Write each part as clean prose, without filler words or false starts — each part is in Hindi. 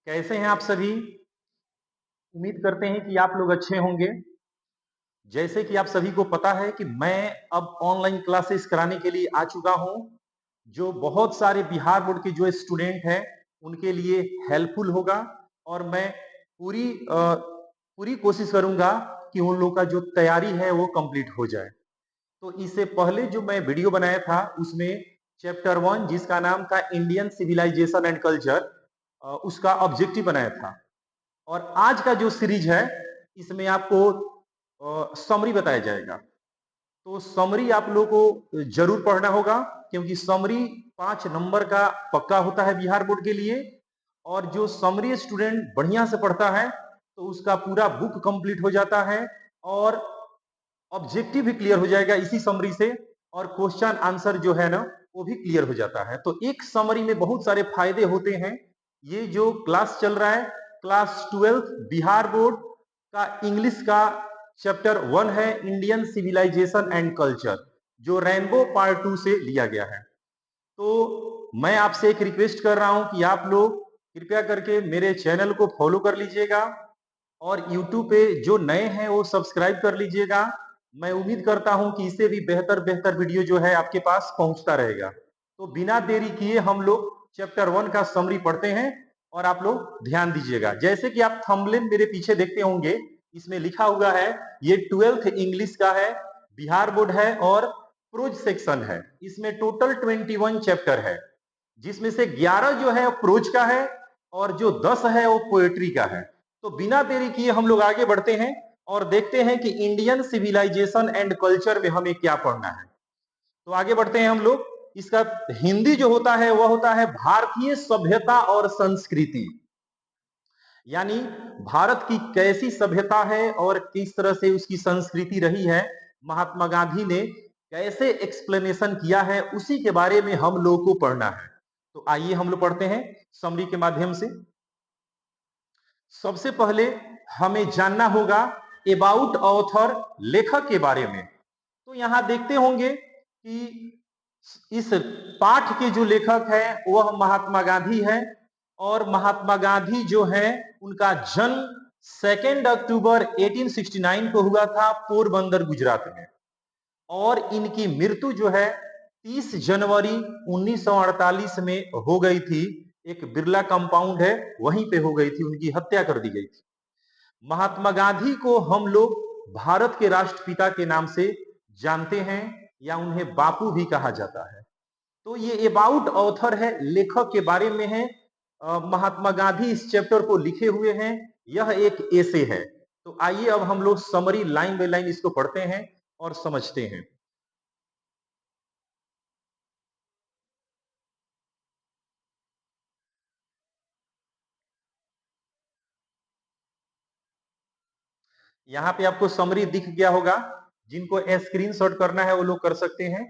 कैसे हैं आप सभी? उम्मीद करते हैं कि आप लोग अच्छे होंगे। जैसे कि आप सभी को पता है कि मैं अब ऑनलाइन क्लासेस कराने के लिए आ चुका हूं, जो बहुत सारे बिहार बोर्ड के जो स्टूडेंट हैं उनके लिए हेल्पफुल होगा। और मैं पूरी कोशिश करूंगा कि उन लोगों का जो तैयारी है वो कंप्लीट हो जाए। तो इससे पहले जो मैं वीडियो बनाया था उसमें चैप्टर 1 जिसका नाम था इंडियन सिविलाइजेशन एंड कल्चर, उसका ऑब्जेक्टिव बनाया था। और आज का जो सीरीज है इसमें आपको समरी बताया जाएगा। तो समरी आप लोगों को जरूर पढ़ना होगा, क्योंकि समरी 5 नंबर का पक्का होता है बिहार बोर्ड के लिए। और जो समरी स्टूडेंट बढ़िया से पढ़ता है तो उसका पूरा बुक कंप्लीट हो जाता है, और ऑब्जेक्टिव भी क्लियर हो जाएगा इसी समरी से, और क्वेश्चन आंसर जो है ना वो भी क्लियर हो जाता है। तो एक समरी में बहुत सारे फायदे होते हैं। ये जो क्लास चल रहा है, क्लास 12 बिहार बोर्ड का इंग्लिश का चैप्टर 1 है इंडियन सिविलाइजेशन एंड कल्चर, जो रेनबो पार्ट 2 से लिया गया है। तो मैं आपसे एक रिक्वेस्ट कर रहा हूं कि आप लोग कृपया करके मेरे चैनल को फॉलो कर लीजिएगा, और YouTube पे जो नए हैं वो सब्सक्राइब कर लीजिएगा। मैं उम्मीद करता हूं कि इससे भी बेहतर बेहतर वीडियो जो है आपके पास पहुंचता रहेगा। तो बिना देरी किए हम लोग चैप्टर 1 का समरी पढ़ते हैं, और आप लोग ध्यान दीजिएगा। जैसे कि आप थंबनेल मेरे पीछे देखते होंगे, इसमें लिखा हुआ है ये 12th इंग्लिश का है, बिहार बोर्ड है और प्रोज सेक्शन है। इसमें टोटल 21 चैप्टर है, जिसमें से 11 जो है प्रोज का है और जो 10 है वो पोएट्री का है। तो बिना देरी किए हम लोग आगे बढ़ते हैं और देखते हैं कि इंडियन सिविलाइजेशन एंड कल्चर में हमें क्या पढ़ना है। तो आगे बढ़ते हैं हम लोग। इसका हिंदी जो होता है वह होता है भारतीय सभ्यता और संस्कृति, यानी भारत की कैसी सभ्यता है और किस तरह से उसकी संस्कृति रही है, महात्मा गांधी ने कैसे एक्सप्लेनेशन किया है, उसी के बारे में हम लोग को पढ़ना है। तो आइए हम लोग पढ़ते हैं समरी के माध्यम से। सबसे पहले हमें जानना होगा अबाउट ऑथर, लेखक के बारे में। तो यहां देखते होंगे कि इस पाठ के जो लेखक है वह महात्मा गांधी है, और महात्मा गांधी जो है उनका जन्म 2 अक्टूबर 1869 को हुआ था पोरबंदर गुजरात में, और इनकी मृत्यु जो है 30 जनवरी 1948 में हो गई थी। एक बिरला कंपाउंड है वहीं पे हो गई थी, उनकी हत्या कर दी गई थी। महात्मा गांधी को हम लोग भारत के राष्ट्रपिता के नाम से जानते हैं, या उन्हें बापू भी कहा जाता है। तो ये अबाउट ऑथर है, लेखक के बारे में है। महात्मा गांधी इस चैप्टर को लिखे हुए हैं, यह एक एसे है। तो आइए अब हम लोग समरी लाइन बाय लाइन इसको पढ़ते हैं और समझते हैं। यहाँ पे आपको समरी दिख गया होगा, जिनको स्क्रीनशॉट करना है वो लोग कर सकते हैं।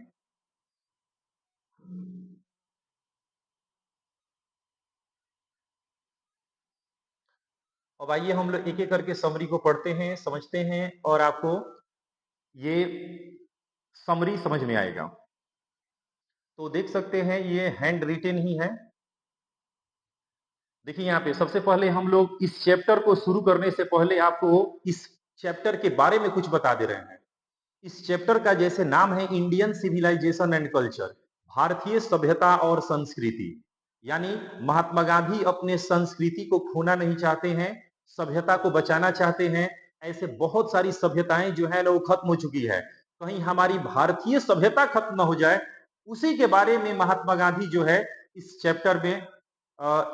अब आइए हम लोग एक एक करके समरी को पढ़ते हैं, समझते हैं, और आपको ये समरी समझ में आएगा। तो देख सकते हैं ये हैंड रिटेन ही है। देखिए यहाँ पे सबसे पहले हम लोग इस चैप्टर को शुरू करने से पहले आपको इस चैप्टर के बारे में कुछ बता दे रहे हैं। इस चैप्टर का जैसे नाम है इंडियन सिविलाइजेशन एंड कल्चर, भारतीय सभ्यता और संस्कृति, यानी महात्मा गांधी अपने संस्कृति को खोना नहीं चाहते हैं, सभ्यता को बचाना चाहते हैं। ऐसे बहुत सारी सभ्यताएं जो है ना वो खत्म हो चुकी है, कहीं हमारी भारतीय सभ्यता खत्म ना हो जाए, उसी के बारे में महात्मा गांधी जो है इस चैप्टर में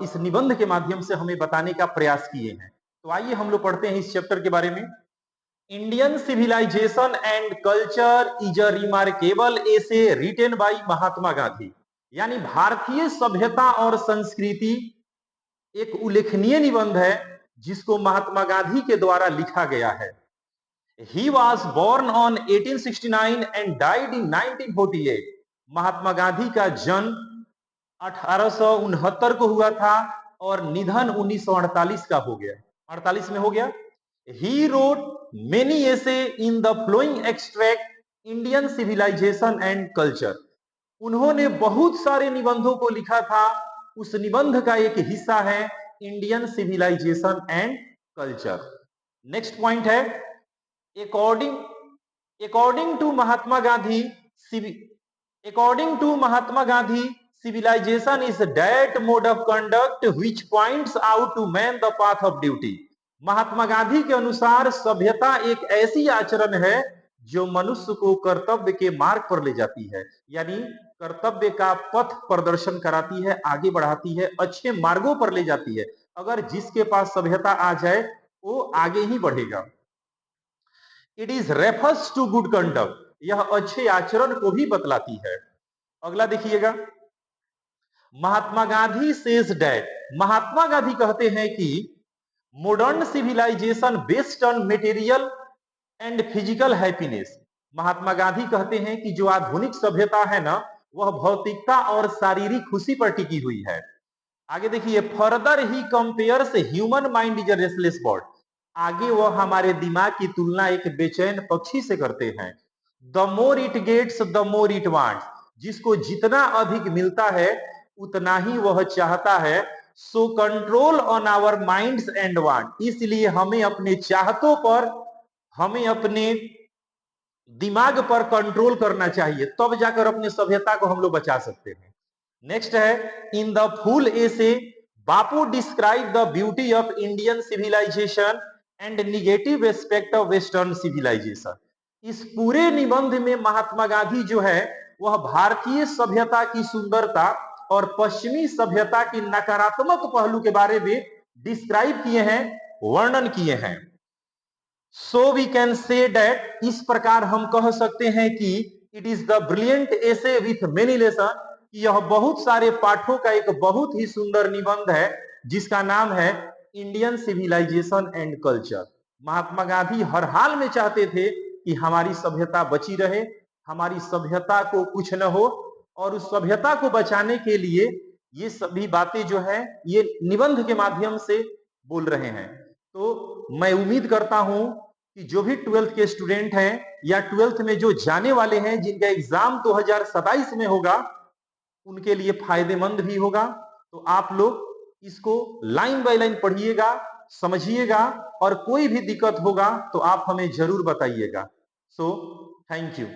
इस निबंध के माध्यम से हमें बताने का प्रयास किए हैं। तो आइए हम लोग पढ़ते हैं इस चैप्टर के बारे में। Indian civilisation and culture is a remarkable essay written by Mahatma Gandhi, यानी भारतीय सभ्यता और संस्कृति एक उल्लेखनीय निबंध है जिसको महात्मा गांधी के द्वारा लिखा गया है। He was born on 1869 and died in 1948। Mahatma Gandhi का जन्म 1869 को हुआ था और निधन 1948 का हो गया, 48 में हो गया। He wrote many essay in the following extract Indian civilisation and culture. उन्होंने बहुत सारे निबंधों को लिखा था, उस निबंध का एक हिस्सा है Indian civilisation and culture. Next point है according according to Mahatma Gandhi according to Mahatma Gandhi, civilization is that mode of conduct which points out to man the path of duty. Mahatma Gandhi के अनुसार सभ्यता एक ऐसी आचरण है जो मनुष्य को कर्तव्य के मार्ग पर ले जाती है, यानी कर्तव्य का पथ प्रदर्शन कराती है, आगे बढ़ाती है, अच्छे मार्गों पर ले जाती है। अगर जिसके पास सभ्यता आ जाए वो आगे ही बढ़ेगा। It is refers to good conduct, यह अच्छे आचरण को भी बतलाती है। अगला देखिएगा, महात्मा गांधी सेज डैट, महात्मा गांधी कहते हैं कि modern civilization based on material and physical happiness. Mahatma Gandhi कहते हैं कि जो आधुनिक सभ्यता है ना, वह भौतिकता और शारीरिक खुशी पर टिकी हुई है। आगे देखिए, further he compares human mind is a restless bird, आगे वह हमारे दिमाग की तुलना एक बेचैन पक्षी से करते हैं। The more it gets the more it wants, जिसको जितना अधिक मिलता है उतना ही वह चाहता है। So control on our minds and want, इसलिए हमें अपने चाहतों पर, हमें अपने दिमाग पर कंट्रोल करना चाहिए, तब जाकर अपने सभ्यता को हम लोग बचा सकते हैं। नेक्स्ट है, in the full essay Bapu describe the beauty of Indian civilisation and negative aspect of western civilisation. इस पूरे निबंध में महात्मा गांधी जो है वह भारतीय सभ्यता की सुंदरता और पश्चिमी सभ्यता की नकारात्मक पहलू के बारे में डिस्क्राइब किए हैं, वर्णन किए हैं। So we can say that, इस प्रकार हम कह सकते हैं कि it is the brilliant essay with many lesson, यह बहुत सारे पाठों का एक बहुत ही सुंदर निबंध है जिसका नाम है Indian civilisation and culture. Mahatma Gandhi हर हाल में चाहते थे कि हमारी सभ्यता बची रहे, हमारी सभ्यता को कुछ न हो, और उस सभ्यता को बचाने के लिए ये सभी बातें जो है ये निबंध के माध्यम से बोल रहे हैं। तो मैं उम्मीद करता हूं कि जो भी 12th के स्टूडेंट हैं या 12th में जो जाने वाले हैं, जिनका एग्जाम 2027 में होगा, उनके लिए फायदेमंद भी होगा। तो आप लोग इसको लाइन बाय लाइन पढ़िएगा, समझिएगा, और कोई भी दिक्कत होगा तो आप हमें जरूर बताइएगा। So thank you.